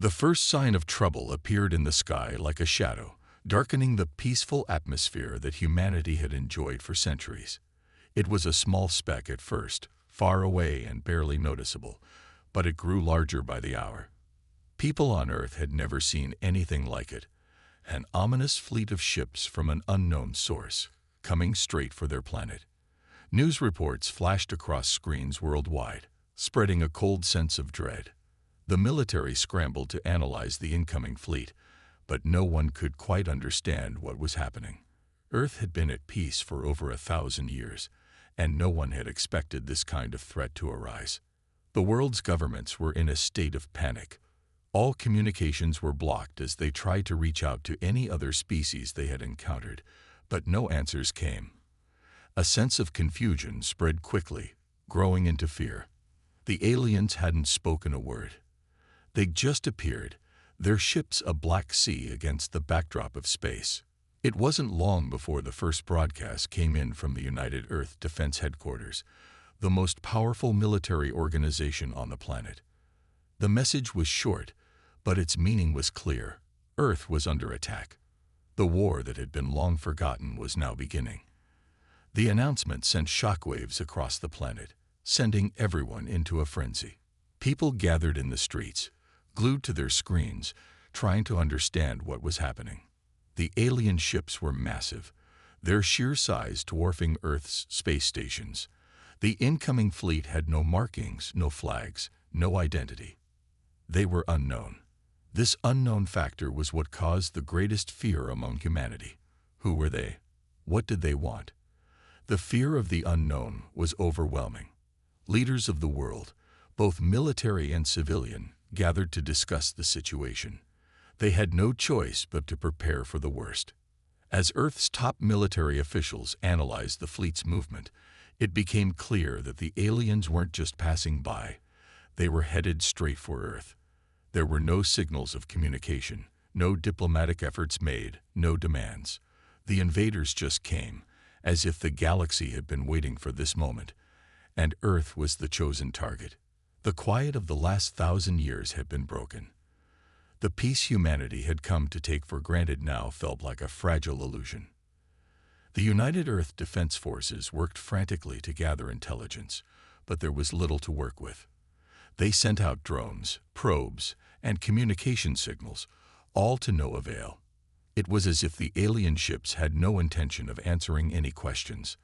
The first sign of trouble appeared in the sky like a shadow, darkening the peaceful atmosphere that humanity had enjoyed for centuries. It was a small speck at first, far away and barely noticeable, but it grew larger by the hour. People on Earth had never seen anything like it, an ominous fleet of ships from an unknown source, coming straight for their planet. News reports flashed across screens worldwide, spreading a cold sense of dread. The military scrambled to analyze the incoming fleet, but no one could quite understand what was happening. Earth had been at peace for over 1,000 years, and no one had expected this kind of threat to arise. The world's governments were in a state of panic. All communications were blocked as they tried to reach out to any other species they had encountered, but no answers came. A sense of confusion spread quickly, growing into fear. The aliens hadn't spoken a word. They'd just appeared, their ships a black sea against the backdrop of space. It wasn't long before the first broadcast came in from the United Earth Defense Headquarters, the most powerful military organization on the planet. The message was short, but its meaning was clear. Earth was under attack. The war that had been long forgotten was now beginning. The announcement sent shockwaves across the planet, sending everyone into a frenzy. People gathered in the streets, glued to their screens, trying to understand what was happening. The alien ships were massive, their sheer size dwarfing Earth's space stations. The incoming fleet had no markings, no flags, no identity. They were unknown. This unknown factor was what caused the greatest fear among humanity. Who were they? What did they want? The fear of the unknown was overwhelming. Leaders of the world, both military and civilian, gathered to discuss the situation. They had no choice but to prepare for the worst. As Earth's top military officials analyzed the fleet's movement, it became clear that the aliens weren't just passing by. They were headed straight for Earth. There were no signals of communication, no diplomatic efforts made, no demands. The invaders just came, as if the galaxy had been waiting for this moment, and Earth was the chosen target. The quiet of the last 1,000 years had been broken. The peace humanity had come to take for granted now felt like a fragile illusion. The United Earth Defense Forces worked frantically to gather intelligence, but there was little to work with. They sent out drones, probes, and communication signals, all to no avail. It was as if the alien ships had no intention of answering any questions.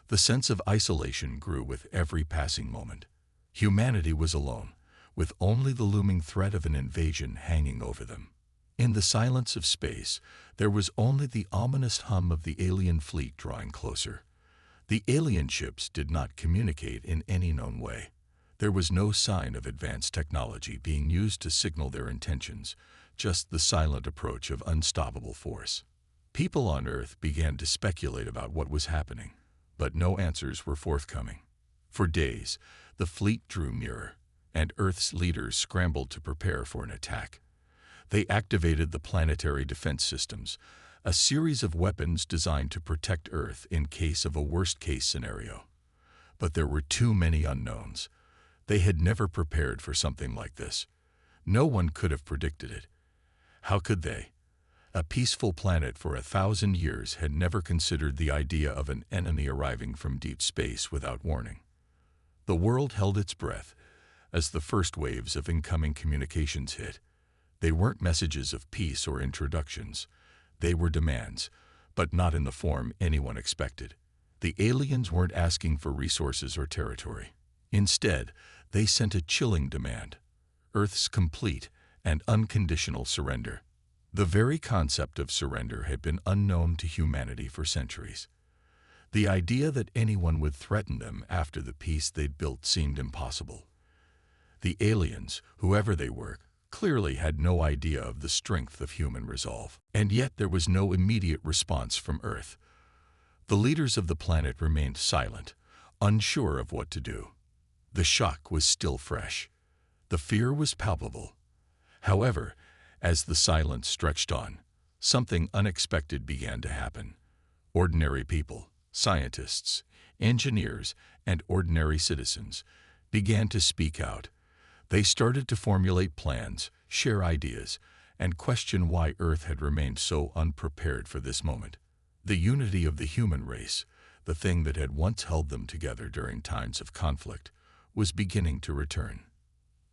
The sense of isolation grew with every passing moment. Humanity was alone, with only the looming threat of an invasion hanging over them. In the silence of space, there was only the ominous hum of the alien fleet drawing closer. The alien ships did not communicate in any known way. There was no sign of advanced technology being used to signal their intentions, just the silent approach of unstoppable force. People on Earth began to speculate about what was happening, but no answers were forthcoming. For days, the fleet drew nearer, and Earth's leaders scrambled to prepare for an attack. They activated the planetary defense systems, a series of weapons designed to protect Earth in case of a worst-case scenario. But there were too many unknowns. They had never prepared for something like this. No one could have predicted it. How could they? A peaceful planet for 1,000 years had never considered the idea of an enemy arriving from deep space without warning. The world held its breath as the first waves of incoming communications hit. They weren't messages of peace or introductions. They were demands, but not in the form anyone expected. The aliens weren't asking for resources or territory. Instead, they sent a chilling demand: Earth's complete and unconditional surrender. The very concept of surrender had been unknown to humanity for centuries. The idea that anyone would threaten them after the peace they'd built seemed impossible. The aliens, whoever they were, clearly had no idea of the strength of human resolve. And yet there was no immediate response from Earth. The leaders of the planet remained silent, unsure of what to do. The shock was still fresh. The fear was palpable. However, as the silence stretched on, something unexpected began to happen. Ordinary people, scientists, engineers, and ordinary citizens began to speak out. They started to formulate plans, share ideas, and question why Earth had remained so unprepared for this moment. The unity of the human race, the thing that had once held them together during times of conflict, was beginning to return.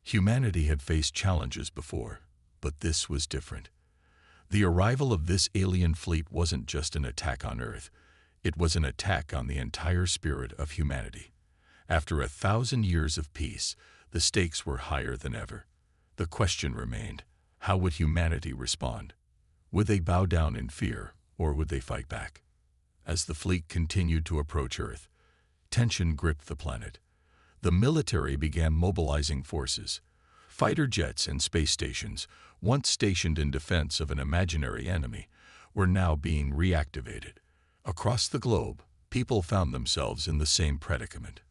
Humanity had faced challenges before, but this was different. The arrival of this alien fleet wasn't just an attack on Earth, it was an attack on the entire spirit of humanity. After 1,000 years of peace, the stakes were higher than ever. The question remained, how would humanity respond? Would they bow down in fear, or would they fight back? As the fleet continued to approach Earth, tension gripped the planet. The military began mobilizing forces. Fighter jets and space stations, once stationed in defense of an imaginary enemy, were now being reactivated. Across the globe, people found themselves in the same predicament,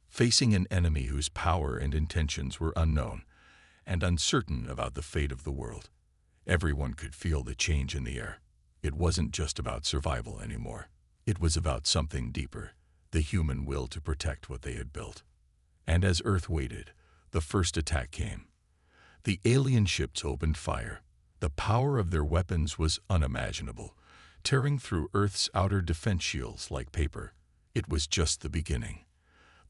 facing an enemy whose power and intentions were unknown and uncertain about the fate of the world. Everyone could feel the change in the air. It wasn't just about survival anymore. It was about something deeper, the human will to protect what they had built. And as Earth waited, the first attack came. The alien ships opened fire. The power of their weapons was unimaginable, tearing through Earth's outer defense shields like paper. It was just the beginning.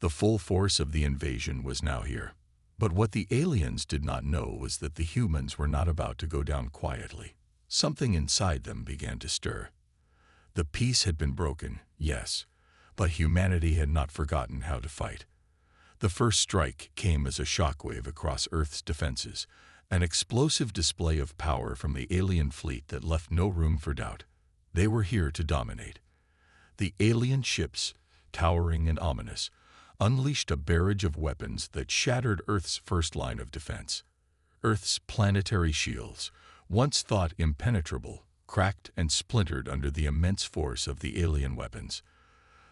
The full force of the invasion was now here. But what the aliens did not know was that the humans were not about to go down quietly. Something inside them began to stir. The peace had been broken, yes, but humanity had not forgotten how to fight. The first strike came as a shockwave across Earth's defenses, an explosive display of power from the alien fleet that left no room for doubt. They were here to dominate. The alien ships, towering and ominous, unleashed a barrage of weapons that shattered Earth's first line of defense. Earth's planetary shields, once thought impenetrable, cracked and splintered under the immense force of the alien weapons.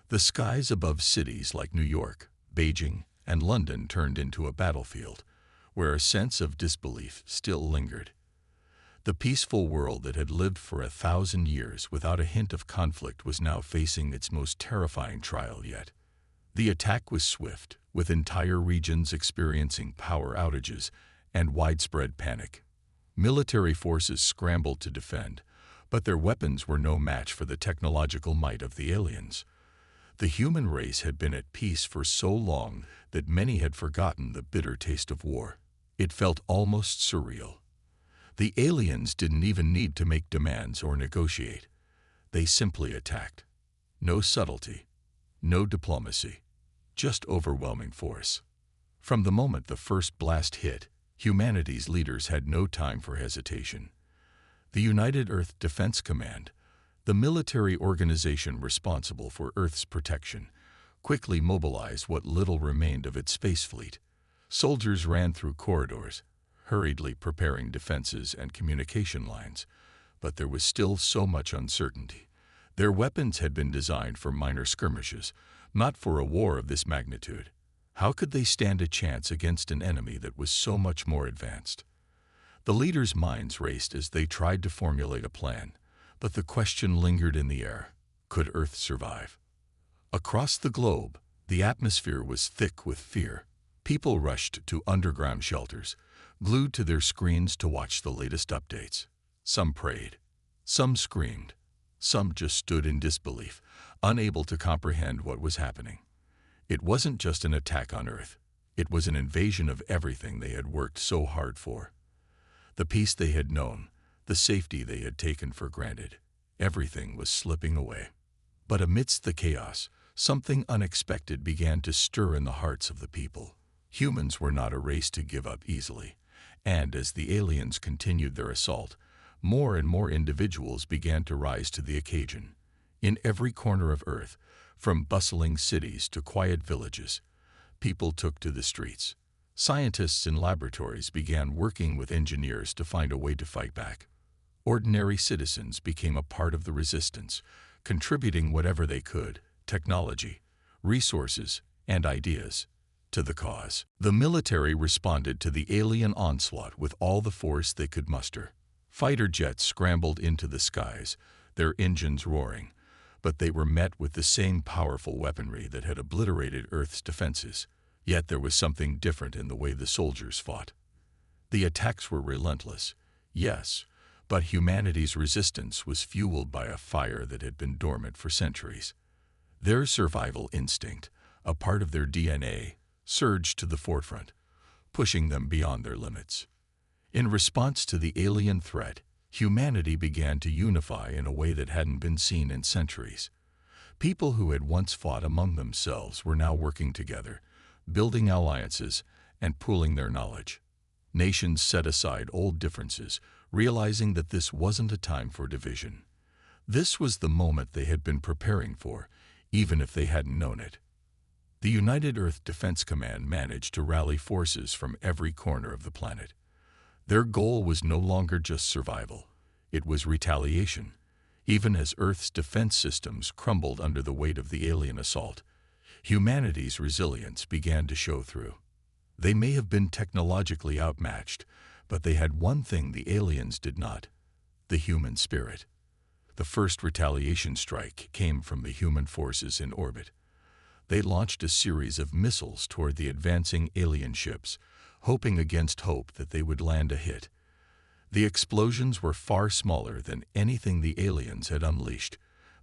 The skies above cities like New York, Beijing, and London turned into a battlefield, where a sense of disbelief still lingered. The peaceful world that had lived for 1,000 years without a hint of conflict was now facing its most terrifying trial yet. The attack was swift, with entire regions experiencing power outages and widespread panic. Military forces scrambled to defend, but their weapons were no match for the technological might of the aliens. The human race had been at peace for so long that many had forgotten the bitter taste of war. It felt almost surreal. The aliens didn't even need to make demands or negotiate. They simply attacked. No subtlety, no diplomacy, just overwhelming force. From the moment the first blast hit, humanity's leaders had no time for hesitation. The United Earth Defense Command, the military organization responsible for Earth's protection, quickly mobilized what little remained of its space fleet. Soldiers ran through corridors, hurriedly preparing defenses and communication lines, but there was still so much uncertainty. Their weapons had been designed for minor skirmishes, not for a war of this magnitude. How could they stand a chance against an enemy that was so much more advanced? The leaders' minds raced as they tried to formulate a plan, but the question lingered in the air: could Earth survive? Across the globe, the atmosphere was thick with fear. People rushed to underground shelters, glued to their screens to watch the latest updates. Some prayed, some screamed, some just stood in disbelief, unable to comprehend what was happening. It wasn't just an attack on Earth. It was an invasion of everything they had worked so hard for. The peace they had known, the safety they had taken for granted, everything was slipping away. But amidst the chaos, something unexpected began to stir in the hearts of the people. Humans were not a race to give up easily, and as the aliens continued their assault, more and more individuals began to rise to the occasion. In every corner of Earth, from bustling cities to quiet villages, people took to the streets. Scientists in laboratories began working with engineers to find a way to fight back. Ordinary citizens became a part of the resistance, contributing whatever they could, technology, resources, and ideas, to the cause. The military responded to the alien onslaught with all the force they could muster. Fighter jets scrambled into the skies, their engines roaring, but they were met with the same powerful weaponry that had obliterated Earth's defenses: Yet there was something different in the way the soldiers fought. The attacks were relentless, yes, but humanity's resistance was fueled by a fire that had been dormant for centuries. Their survival instinct, a part of their DNA, surged to the forefront, pushing them beyond their limits. In response to the alien threat, humanity began to unify in a way that hadn't been seen in centuries. People who had once fought among themselves were now working together, building alliances and pooling their knowledge. Nations set aside old differences, realizing that this wasn't a time for division. This was the moment they had been preparing for, even if they hadn't known it. The United Earth Defense Command managed to rally forces from every corner of the planet. Their goal was no longer just survival. It was retaliation. Even as Earth's defense systems crumbled under the weight of the alien assault, humanity's resilience began to show through. They may have been technologically outmatched, but they had one thing the aliens did not: the human spirit. The first retaliation strike came from the human forces in orbit. They launched a series of missiles toward the advancing alien ships, hoping against hope that they would land a hit. The explosions were far smaller than anything the aliens had unleashed,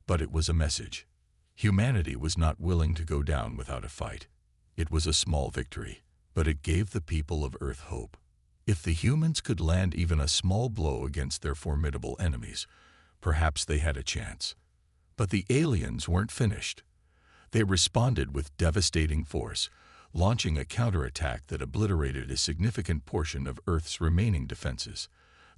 but it was a message. Humanity was not willing to go down without a fight. It was a small victory, but it gave the people of Earth hope. If the humans could land even a small blow against their formidable enemies, perhaps they had a chance. But the aliens weren't finished. They responded with devastating force, launching a counterattack that obliterated a significant portion of Earth's remaining defenses.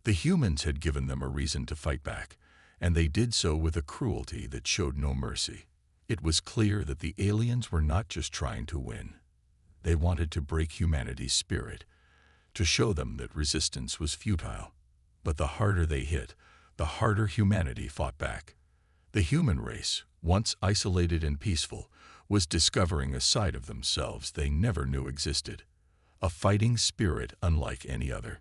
The humans had given them a reason to fight back, and they did so with a cruelty that showed no mercy. It was clear that the aliens were not just trying to win. They wanted to break humanity's spirit, to show them that resistance was futile. But the harder they hit, the harder humanity fought back. The human race, once isolated and peaceful, was discovering a side of themselves they never knew existed, a fighting spirit unlike any other.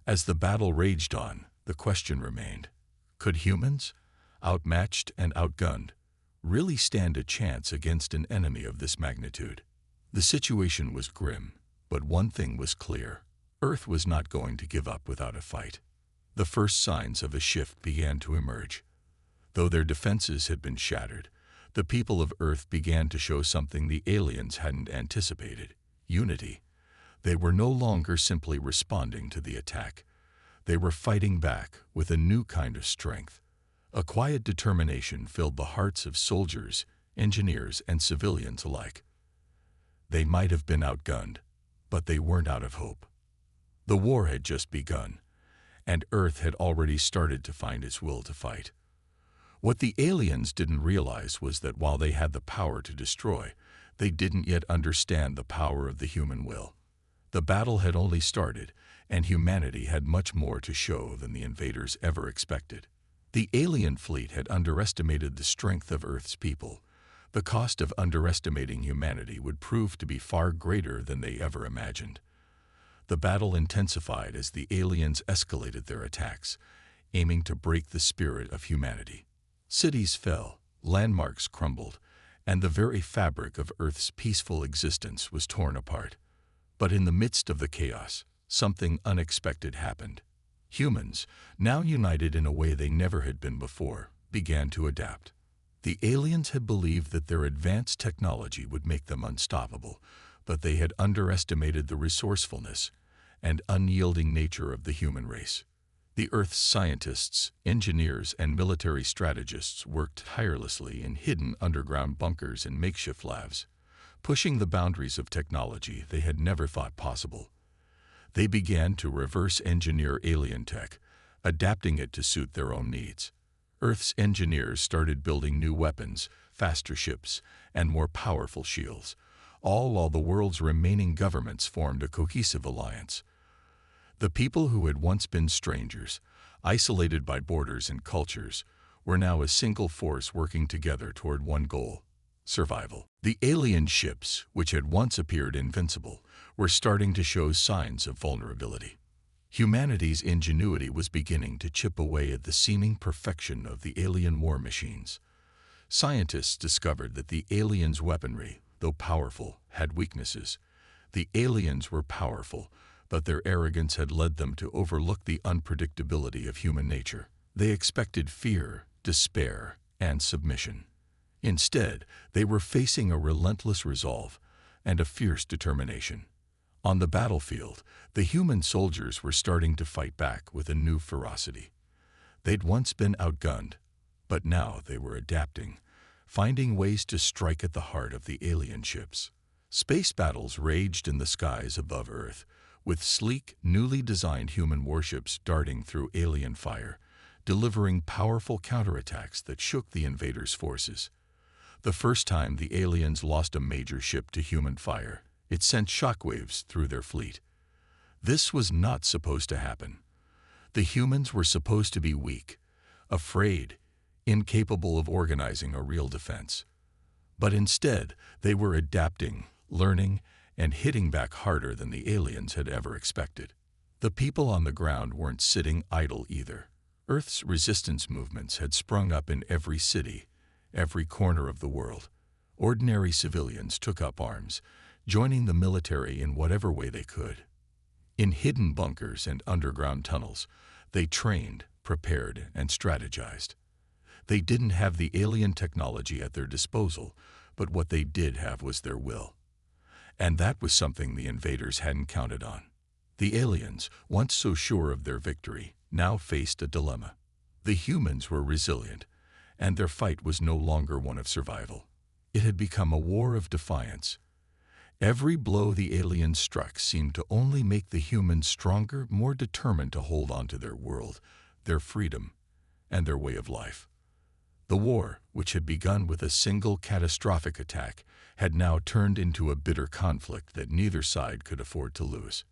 As the battle raged on, the question remained: could humans, outmatched and outgunned, really stand a chance against an enemy of this magnitude? The situation was grim, but one thing was clear: Earth was not going to give up without a fight. The first signs of a shift began to emerge. Though their defenses had been shattered, the people of Earth began to show something the aliens hadn't anticipated: unity. They were no longer simply responding to the attack. They were fighting back with a new kind of strength. A quiet determination filled the hearts of soldiers, engineers, and civilians alike. They might have been outgunned, but they weren't out of hope. The war had just begun, and Earth had already started to find its will to fight. What the aliens didn't realize was that while they had the power to destroy, they didn't yet understand the power of the human will. The battle had only started, and humanity had much more to show than the invaders ever expected. The alien fleet had underestimated the strength of Earth's people. The cost of underestimating humanity would prove to be far greater than they ever imagined. The battle intensified as the aliens escalated their attacks, aiming to break the spirit of humanity. Cities fell, landmarks crumbled, and the very fabric of Earth's peaceful existence was torn apart. But in the midst of the chaos, something unexpected happened. Humans, now united in a way they never had been before, began to adapt. The aliens had believed that their advanced technology would make them unstoppable, but they had underestimated the resourcefulness and unyielding nature of the human race. The Earth's scientists, engineers, and military strategists worked tirelessly in hidden underground bunkers and makeshift labs, pushing the boundaries of technology they had never thought possible. They began to reverse engineer alien tech, adapting it to suit their own needs. Earth's engineers started building new weapons, faster ships, and more powerful shields, all while the world's remaining governments formed a cohesive alliance. The people who had once been strangers, isolated by borders and cultures, were now a single force working together toward one goal: survival. The alien ships, which had once appeared invincible, were starting to show signs of vulnerability. Humanity's ingenuity was beginning to chip away at the seeming perfection of the alien war machines. Scientists discovered that the aliens' weaponry, though powerful, had weaknesses. The aliens were powerful, but their arrogance had led them to overlook the unpredictability of human nature. They expected fear, despair, and submission. Instead, they were facing a relentless resolve and a fierce determination. On the battlefield, the human soldiers were starting to fight back with a new ferocity. They'd once been outgunned, but now they were adapting, finding ways to strike at the heart of the alien ships. Space battles raged in the skies above Earth, with sleek, newly designed human warships darting through alien fire, delivering powerful counterattacks that shook the invaders' forces. The first time the aliens lost a major ship to human fire, it sent shockwaves through their fleet. This was not supposed to happen. The humans were supposed to be weak, afraid, incapable of organizing a real defense. But instead, they were adapting, learning, and hitting back harder than the aliens had ever expected. The people on the ground weren't sitting idle either. Earth's resistance movements had sprung up in every city, every corner of the world. Ordinary civilians took up arms, joining the military in whatever way they could. In hidden bunkers and underground tunnels, they trained, prepared, and strategized. They didn't have the alien technology at their disposal, but what they did have was their will. And that was something the invaders hadn't counted on. The aliens, once so sure of their victory, now faced a dilemma. The humans were resilient, and their fight was no longer one of survival. It had become a war of defiance. Every blow the aliens struck seemed to only make the humans stronger, more determined to hold on to their world, their freedom, and their way of life. The war, which had begun with a single catastrophic attack, had now turned into a bitter conflict that neither side could afford to lose.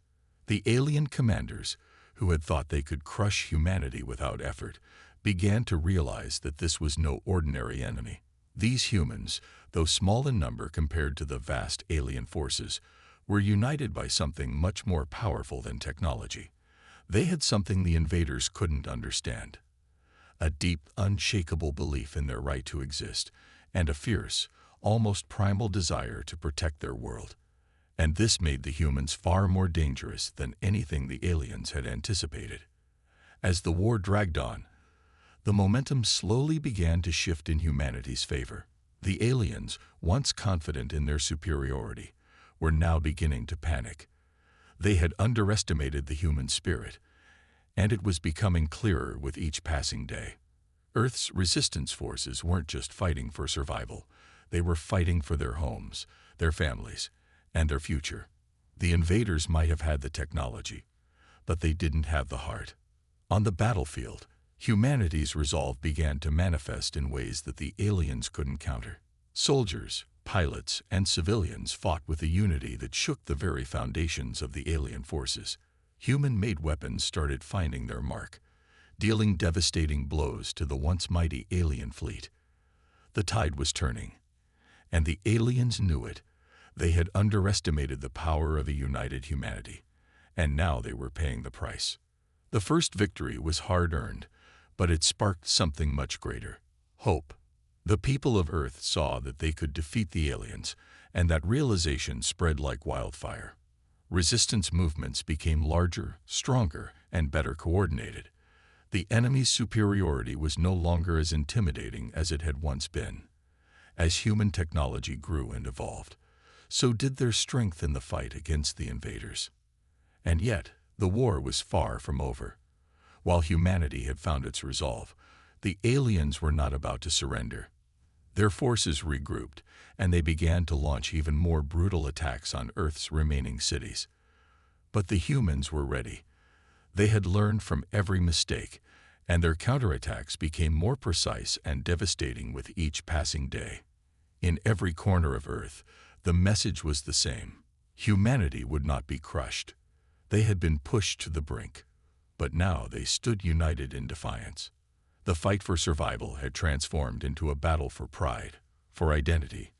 The alien commanders, who had thought they could crush humanity without effort, began to realize that this was no ordinary enemy. These humans, though small in number compared to the vast alien forces, were united by something much more powerful than technology. They had something the invaders couldn't understand: a deep, unshakable belief in their right to exist, and a fierce, almost primal desire to protect their world. And this made the humans far more dangerous than anything the aliens had anticipated. As the war dragged on, the momentum slowly began to shift in humanity's favor. The aliens, once confident in their superiority, were now beginning to panic. They had underestimated the human spirit, and it was becoming clearer with each passing day. Earth's resistance forces weren't just fighting for survival. They were fighting for their homes, their families, and their future. The invaders might have had the technology, but they didn't have the heart. On the battlefield, humanity's resolve began to manifest in ways that the aliens couldn't counter. Soldiers, pilots, and civilians fought with a unity that shook the very foundations of the alien forces. Human-made weapons started finding their mark, dealing devastating blows to the once mighty alien fleet. The tide was turning, and the aliens knew it. They had underestimated the power of a united humanity, and now they were paying the price. The first victory was hard-earned, but it sparked something much greater: hope. The people of Earth saw that they could defeat the aliens, and that realization spread like wildfire. Resistance movements became larger, stronger, and better coordinated. The enemy's superiority was no longer as intimidating as it had once been. As human technology grew and evolved, so did their strength in the fight against the invaders. And yet, the war was far from over. While humanity had found its resolve, the aliens were not about to surrender. Their forces regrouped, and they began to launch even more brutal attacks on Earth's remaining cities. But the humans were ready. They had learned from every mistake, and their counterattacks became more precise and devastating with each passing day. In every corner of Earth, the message was the same: humanity would not be crushed. They had been pushed to the brink, but now they stood united in defiance. The fight for survival had transformed into a battle for pride, for identity,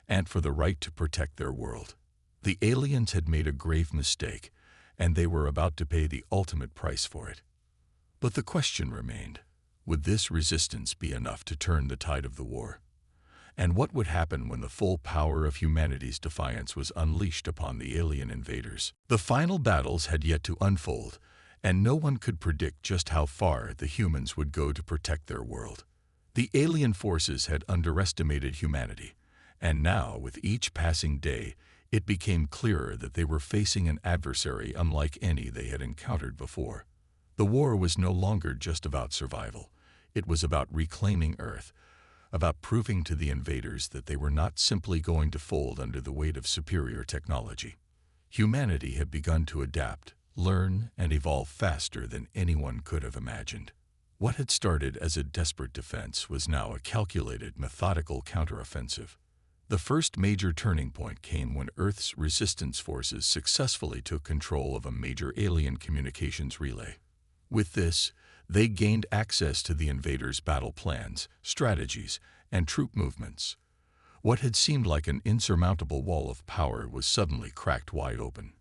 and for the right to protect their world. The aliens had made a grave mistake, and they were about to pay the ultimate price for it. But the question remained: would this resistance be enough to turn the tide of the war? And what would happen when the full power of humanity's defiance was unleashed upon the alien invaders? The final battles had yet to unfold, and no one could predict just how far the humans would go to protect their world. The alien forces had underestimated humanity, and now, with each passing day, it became clearer that they were facing an adversary unlike any they had encountered before. The war was no longer just about survival. It was about reclaiming Earth, about proving to the invaders that they were not simply going to fold under the weight of superior technology. Humanity had begun to adapt, learn, and evolve faster than anyone could have imagined. What had started as a desperate defense was now a calculated, methodical counteroffensive. The first major turning point came when Earth's resistance forces successfully took control of a major alien communications relay. With this, they gained access to the invaders' battle plans, strategies, and troop movements. What had seemed like an insurmountable wall of power was suddenly cracked wide open.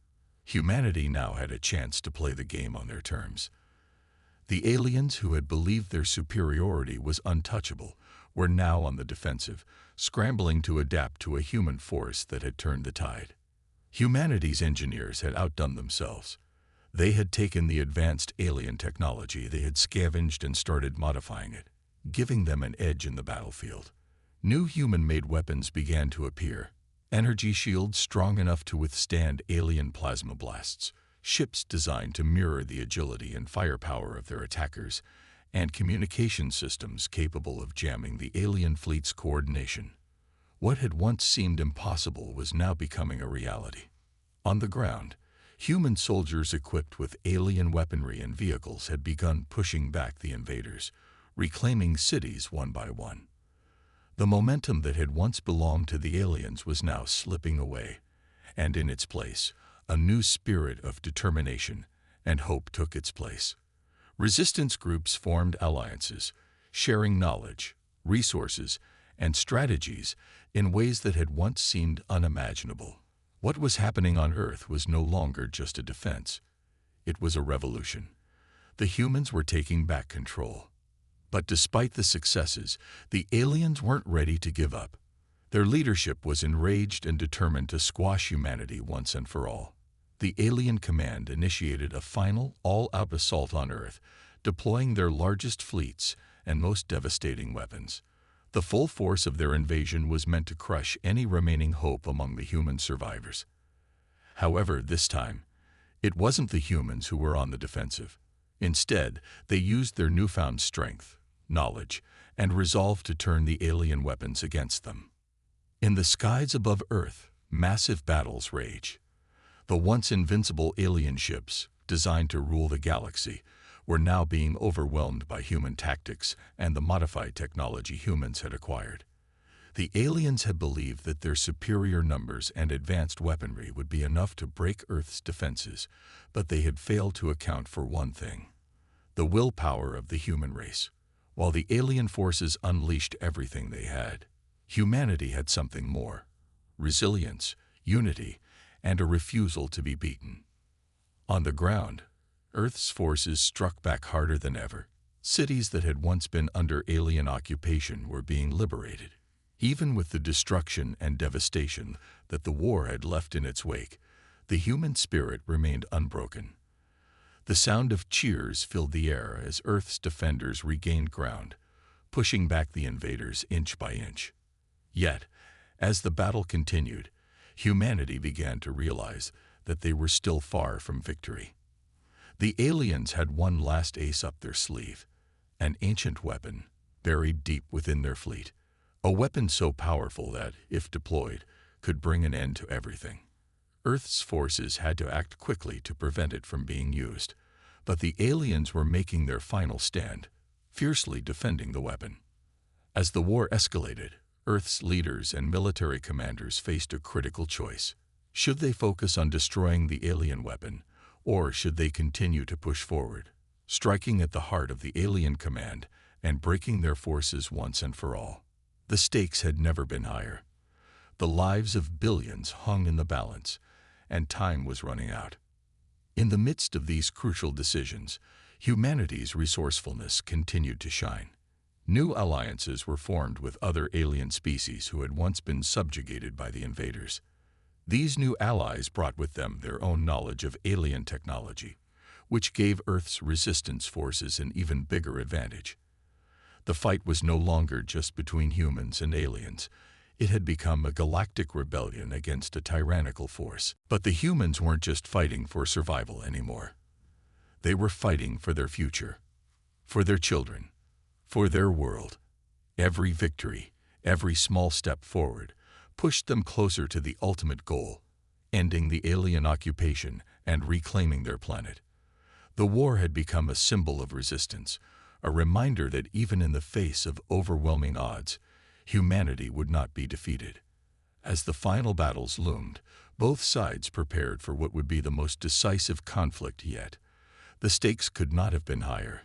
Humanity now had a chance to play the game on their terms. The aliens who had believed their superiority was untouchable were now on the defensive, scrambling to adapt to a human force that had turned the tide. Humanity's engineers had outdone themselves. They had taken the advanced alien technology, they had scavenged and started modifying it, giving them an edge in the battlefield. New human-made weapons began to appear. Energy shields strong enough to withstand alien plasma blasts, ships designed to mirror the agility and firepower of their attackers, and communication systems capable of jamming the alien fleet's coordination. What had once seemed impossible was now becoming a reality. On the ground, human soldiers equipped with alien weaponry and vehicles had begun pushing back the invaders, reclaiming cities one by one. The momentum that had once belonged to the aliens was now slipping away, and in its place, a new spirit of determination and hope took its place. Resistance groups formed alliances, sharing knowledge, resources, and strategies in ways that had once seemed unimaginable. What was happening on Earth was no longer just a defense. It was a revolution. The humans were taking back control. But despite the successes, the aliens weren't ready to give up. Their leadership was enraged and determined to squash humanity once and for all. The alien command initiated a final, all-out assault on Earth, deploying their largest fleets and most devastating weapons. The full force of their invasion was meant to crush any remaining hope among the human survivors. However, this time, it wasn't the humans who were on the defensive. Instead, they used their newfound strength, knowledge, and resolve to turn the alien weapons against them. In the skies above Earth, massive battles rage. The once invincible alien ships, designed to rule the galaxy, were now being overwhelmed by human tactics and the modified technology humans had acquired. The aliens had believed that their superior numbers and advanced weaponry would be enough to break Earth's defenses, but they had failed to account for one thing: the willpower of the human race. While the alien forces unleashed everything they had, humanity had something more: resilience, unity, and a refusal to be beaten. On the ground, Earth's forces struck back harder than ever. Cities that had once been under alien occupation were being liberated. Even with the destruction and devastation that the war had left in its wake, the human spirit remained unbroken. The sound of cheers filled the air as Earth's defenders regained ground, pushing back the invaders inch by inch. Yet, as the battle continued, humanity began to realize that they were still far from victory. The aliens had one last ace up their sleeve, an ancient weapon buried deep within their fleet, a weapon so powerful that, if deployed, could bring an end to everything. Earth's forces had to act quickly to prevent it from being used, but the aliens were making their final stand, fiercely defending the weapon. As the war escalated, Earth's leaders and military commanders faced a critical choice. Should they focus on destroying the alien weapon, or should they continue to push forward, striking at the heart of the alien command and breaking their forces once and for all? The stakes had never been higher. The lives of billions hung in the balance, and time was running out. In the midst of these crucial decisions, humanity's resourcefulness continued to shine. New alliances were formed with other alien species who had once been subjugated by the invaders. These new allies brought with them their own knowledge of alien technology, which gave Earth's resistance forces an even bigger advantage. The fight was no longer just between humans and aliens. It had become a galactic rebellion against a tyrannical force. But the humans weren't just fighting for survival anymore. They were fighting for their future, for their children, for their world. Every victory, every small step forward, pushed them closer to the ultimate goal, ending the alien occupation and reclaiming their planet. The war had become a symbol of resistance, a reminder that even in the face of overwhelming odds, humanity would not be defeated. As the final battles loomed, both sides prepared for what would be the most decisive conflict yet. The stakes could not have been higher,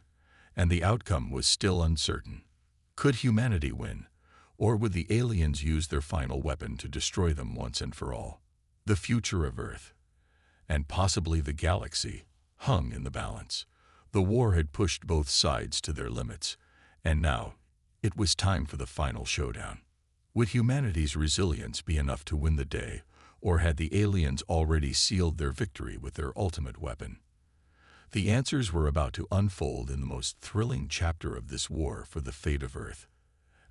and the outcome was still uncertain. Could humanity win, or would the aliens use their final weapon to destroy them once and for all? The future of Earth, and possibly the galaxy, hung in the balance. The war had pushed both sides to their limits, and now it was time for the final showdown. Would humanity's resilience be enough to win the day, or had the aliens already sealed their victory with their ultimate weapon? The answers were about to unfold in the most thrilling chapter of this war for the fate of Earth.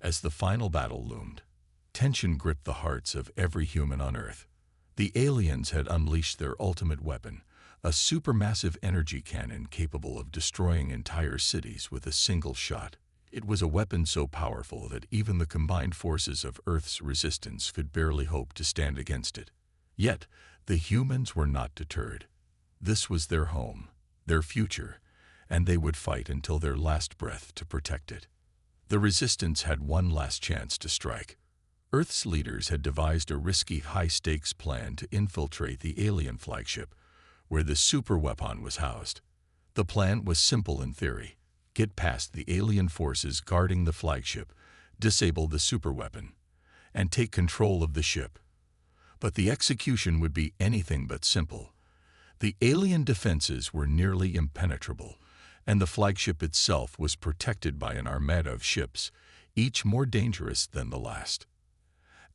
As the final battle loomed, tension gripped the hearts of every human on Earth. The aliens had unleashed their ultimate weapon, a supermassive energy cannon capable of destroying entire cities with a single shot. It was a weapon so powerful that even the combined forces of Earth's resistance could barely hope to stand against it. Yet, the humans were not deterred. This was their home, their future, and they would fight until their last breath to protect it. The resistance had one last chance to strike. Earth's leaders had devised a risky, high-stakes plan to infiltrate the alien flagship, where the superweapon was housed. The plan was simple in theory: get past the alien forces guarding the flagship, disable the superweapon, and take control of the ship. But the execution would be anything but simple. The alien defenses were nearly impenetrable, and the flagship itself was protected by an armada of ships, each more dangerous than the last.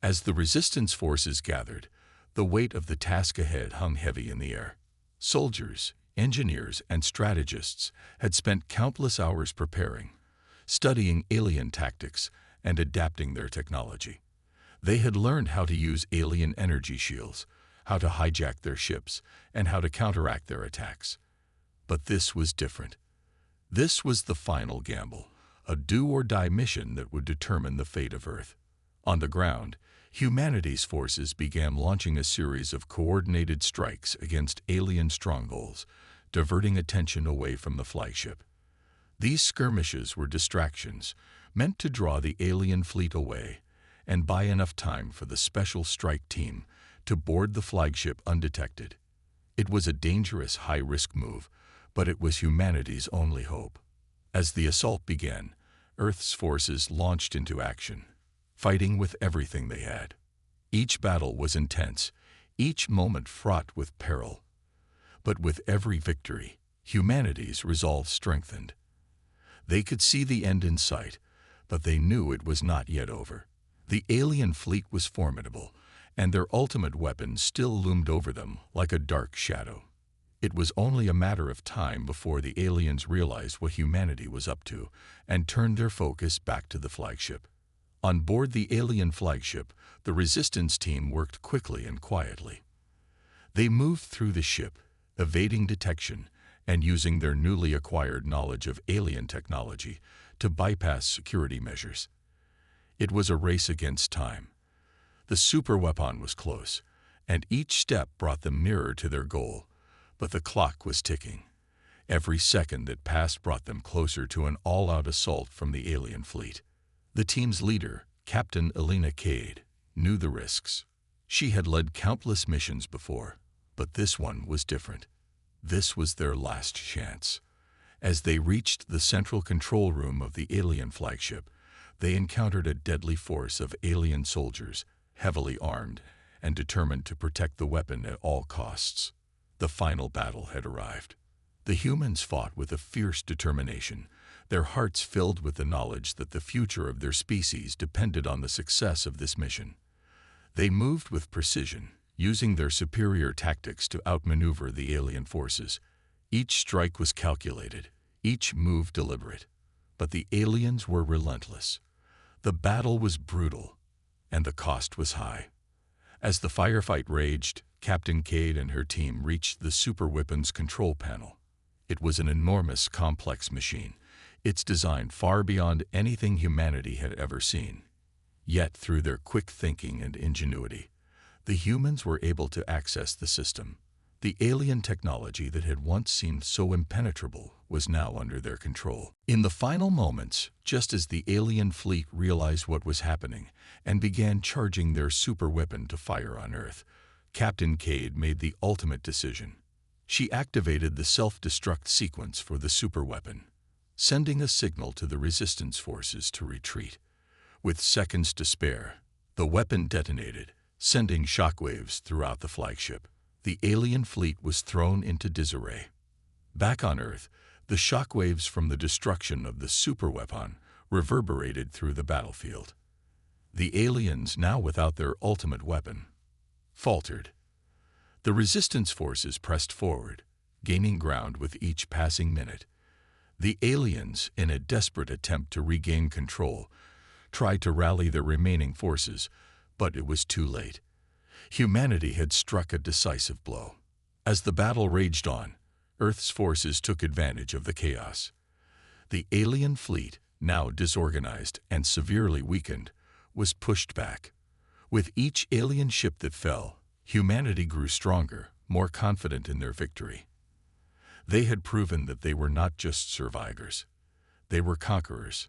As the resistance forces gathered, the weight of the task ahead hung heavy in the air. Soldiers, engineers, and strategists had spent countless hours preparing, studying alien tactics, and adapting their technology. They had learned how to use alien energy shields, how to hijack their ships, and how to counteract their attacks. But this was different. This was the final gamble, a do-or-die mission that would determine the fate of Earth. On the ground, humanity's forces began launching a series of coordinated strikes against alien strongholds, diverting attention away from the flagship. These skirmishes were distractions, meant to draw the alien fleet away and buy enough time for the special strike team to board the flagship undetected. It was a dangerous, high-risk move, but it was humanity's only hope. As the assault began, Earth's forces launched into action, fighting with everything they had. Each battle was intense, each moment fraught with peril. But with every victory, humanity's resolve strengthened. They could see the end in sight, but they knew it was not yet over. The alien fleet was formidable, and their ultimate weapon still loomed over them like a dark shadow. It was only a matter of time before the aliens realized what humanity was up to and turned their focus back to the flagship. On board the alien flagship, the resistance team worked quickly and quietly. They moved through the ship, evading detection and using their newly acquired knowledge of alien technology to bypass security measures. It was a race against time. The superweapon was close, and each step brought them nearer to their goal, but the clock was ticking. Every second that passed brought them closer to an all-out assault from the alien fleet. The team's leader, Captain Elena Cade, knew the risks. She had led countless missions before, but this one was different. This was their last chance. As they reached the central control room of the alien flagship, they encountered a deadly force of alien soldiers, heavily armed and determined to protect the weapon at all costs. The final battle had arrived. The humans fought with a fierce determination, their hearts filled with the knowledge that the future of their species depended on the success of this mission. They moved with precision, using their superior tactics to outmaneuver the alien forces. Each strike was calculated, each move deliberate. But the aliens were relentless. The battle was brutal, and the cost was high. As the firefight raged, Captain Cade and her team reached the superweapons control panel. It was an enormous, complex machine, its design far beyond anything humanity had ever seen. Yet, through their quick thinking and ingenuity, the humans were able to access the system. The alien technology that had once seemed so impenetrable was now under their control. In the final moments, just as the alien fleet realized what was happening and began charging their superweapon to fire on Earth, Captain Cade made the ultimate decision. She activated the self-destruct sequence for the superweapon, sending a signal to the resistance forces to retreat. With seconds to spare, the weapon detonated, sending shockwaves throughout the flagship. The alien fleet was thrown into disarray. Back on Earth, the shockwaves from the destruction of the superweapon reverberated through the battlefield. The aliens, now without their ultimate weapon, faltered. The resistance forces pressed forward, gaining ground with each passing minute. The aliens, in a desperate attempt to regain control, tried to rally their remaining forces, but it was too late. Humanity had struck a decisive blow. As the battle raged on, Earth's forces took advantage of the chaos. The alien fleet, now disorganized and severely weakened, was pushed back. With each alien ship that fell, humanity grew stronger, more confident in their victory. They had proven that they were not just survivors. They were conquerors.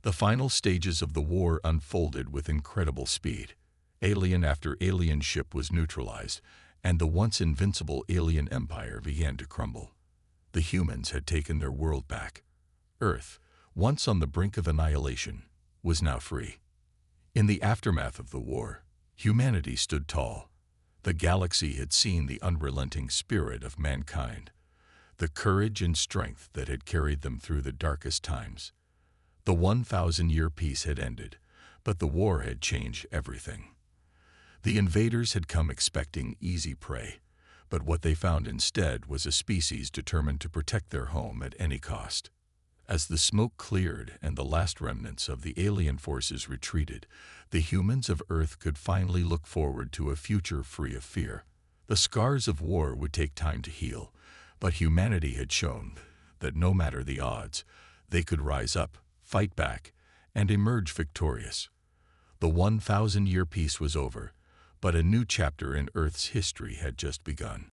The final stages of the war unfolded with incredible speed. Alien after alien ship was neutralized, and the once invincible alien empire began to crumble. The humans had taken their world back. Earth, once on the brink of annihilation, was now free. In the aftermath of the war, humanity stood tall. The galaxy had seen the unrelenting spirit of mankind, the courage and strength that had carried them through the darkest times. The 1,000-year peace had ended, but the war had changed everything. The invaders had come expecting easy prey, but what they found instead was a species determined to protect their home at any cost. As the smoke cleared and the last remnants of the alien forces retreated, the humans of Earth could finally look forward to a future free of fear. The scars of war would take time to heal, but humanity had shown that no matter the odds, they could rise up, fight back, and emerge victorious. The 1,000-year peace was over, but a new chapter in Earth's history had just begun.